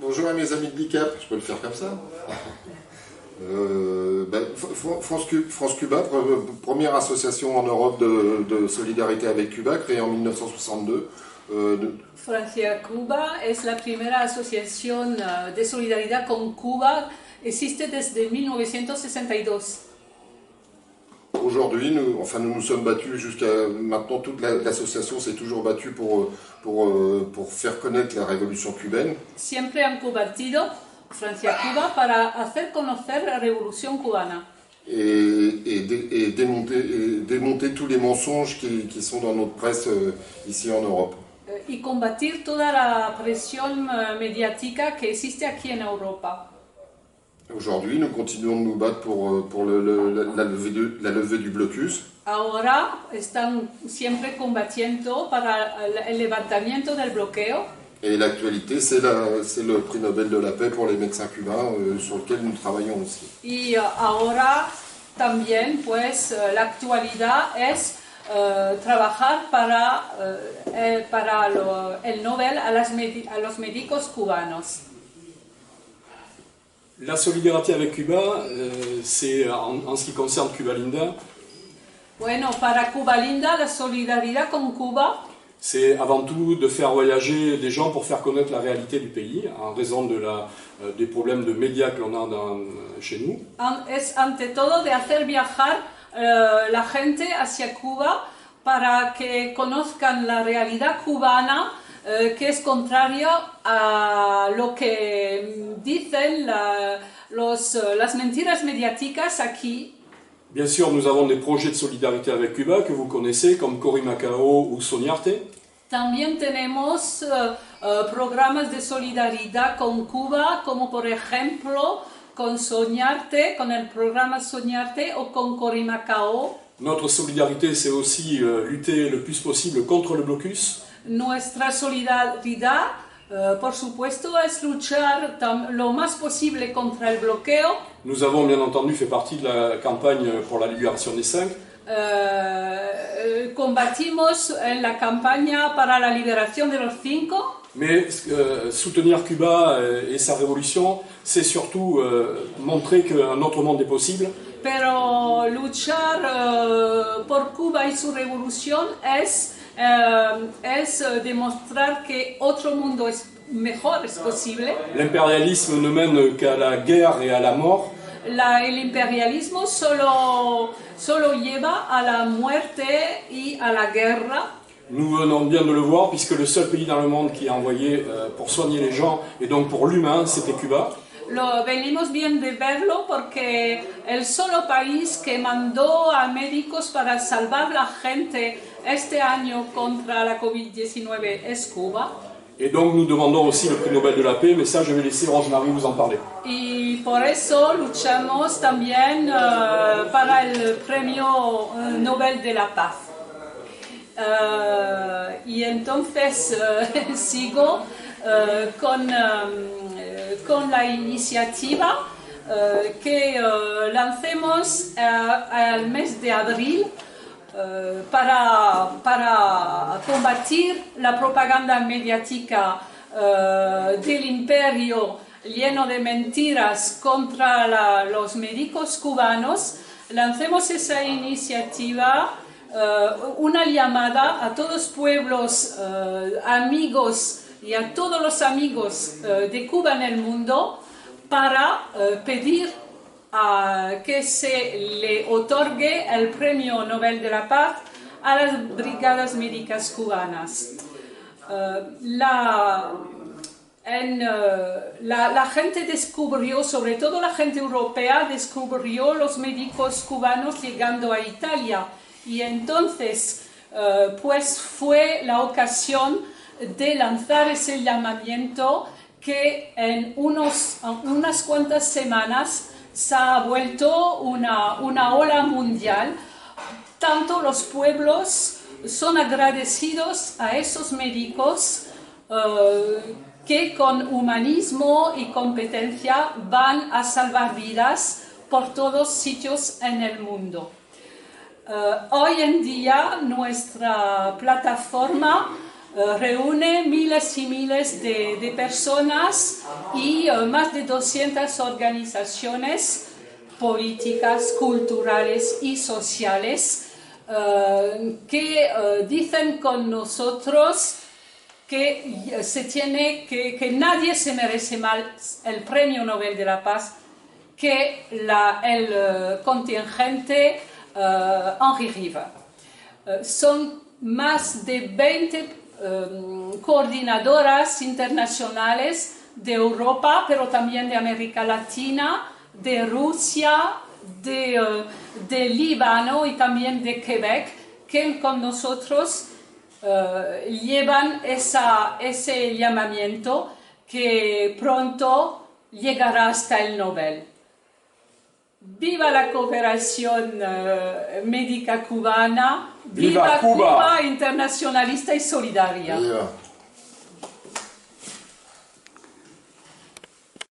Bonjour à mes amis de BICAP, je peux le faire comme ça. France Cuba, première association en Europe de solidarité avec Cuba, créée en 1962. Francia Cuba es la primera asociación de solidaridad con Cuba, existe desde 1962. Aujourd'hui, nous nous sommes battus jusqu'à maintenant, toute l'association s'est toujours battue pour faire connaître la révolution cubaine. Siempre han combatido Francia Cuba para hacer conocer la revolución cubana. Et démonter tous les mensonges qui sont dans notre presse ici en Europe. Y combatir toda la presión mediática que existe aquí en Europa. Aujourd'hui, nous continuons de nous battre pour la levée du blocus. Ahora están siempre combatiendo para el levantamiento del bloqueo. Et l'actualité, c'est le prix Nobel de la paix pour les médecins cubains, sur lequel nous travaillons aussi. Y ahora también, pues, la actualidad es trabajar para el Nobel a los médicos cubanos. La solidarité avec Cuba, c'est en ce qui concerne Cuba Linda. Bueno, para Cuba Linda, la solidaridad con Cuba. C'est avant tout de faire voyager des gens pour faire connaître la réalité du pays, en raison des problèmes de médias que l'on a chez nous. Es ante todo de hacer viajar la gente hacia Cuba para que conozcan la realidad cubana, que es contrario a lo que dicen las mentiras mediáticas aquí. Bien sûr, nous avons des projets de solidarité avec Cuba que vous connaissez, comme Corimacao ou Soñarte. También tenemos programas de solidaridad con Cuba, como por ejemplo con Soñarte, con el programa Soñarte o con Corimacao. Notre solidarité, c'est aussi lutter le plus possible contre le blocus. Nuestra solidaridad, por supuesto, es luchar lo más posible contra el bloqueo. Nous avons bien entendu fait partie de la campagne pour la libération des cinq. Combatimos en la campaña para la liberación de los 5. Mais soutenir Cuba et sa révolution, c'est surtout montrer qu'un autre monde est possible. Pero luchar por Cuba y su revolución es demostrar que otro mundo es mejor, es posible. L'impérialisme ne mène qu'à la guerre et à la mort. El imperialismo solo lleva a la muerte y a la guerra. Nous venons bien de le voir, puisque le seul pays dans le monde qui a envoyé pour soigner les gens, et donc pour l'humain, c'était Cuba. Venimos bien de verlo porque el solo país que mandó a médicos para salvar la gente este año contra la COVID-19 es Cuba. Et donc nous demandons aussi le prix Nobel de la paix, mais ça je vais laisser Rosemary vous en parler. Y por eso luchamos también para el premio Nobel de la Paz. Y entonces sigo con la iniciativa que lancemos al mes de abril para combatir la propaganda mediática del imperio lleno de mentiras contra los médicos cubanos. Lancemos esa iniciativa, una llamada a todos los pueblos amigos y a todos los amigos de Cuba en el mundo para pedir que se le otorgue el Premio Nobel de la Paz a las brigadas médicas cubanas. La gente descubrió, sobre todo la gente europea, descubrió los médicos cubanos llegando a Italia, y entonces pues fue la ocasión de lanzar ese llamamiento que en unas cuantas semanas se ha vuelto una ola mundial. Tanto los pueblos son agradecidos a esos médicos que con humanismo y competencia van a salvar vidas por todos sitios en el mundo. Hoy en día nuestra plataforma reúne miles y miles de personas y más de 200 organizaciones políticas, culturales y sociales que dicen con nosotros que que nadie se merece más el Premio Nobel de la Paz que el contingente Henri Riva. Son más de 20 coordinadoras internacionales de Europa, pero también de América Latina, de Rusia, de Líbano y también de Quebec, que con nosotros llevan ese llamamiento que pronto llegará hasta el Nobel. ¡Viva la cooperación médica cubana! ¡Viva Cuba internacionalista y solidaria! Yeah.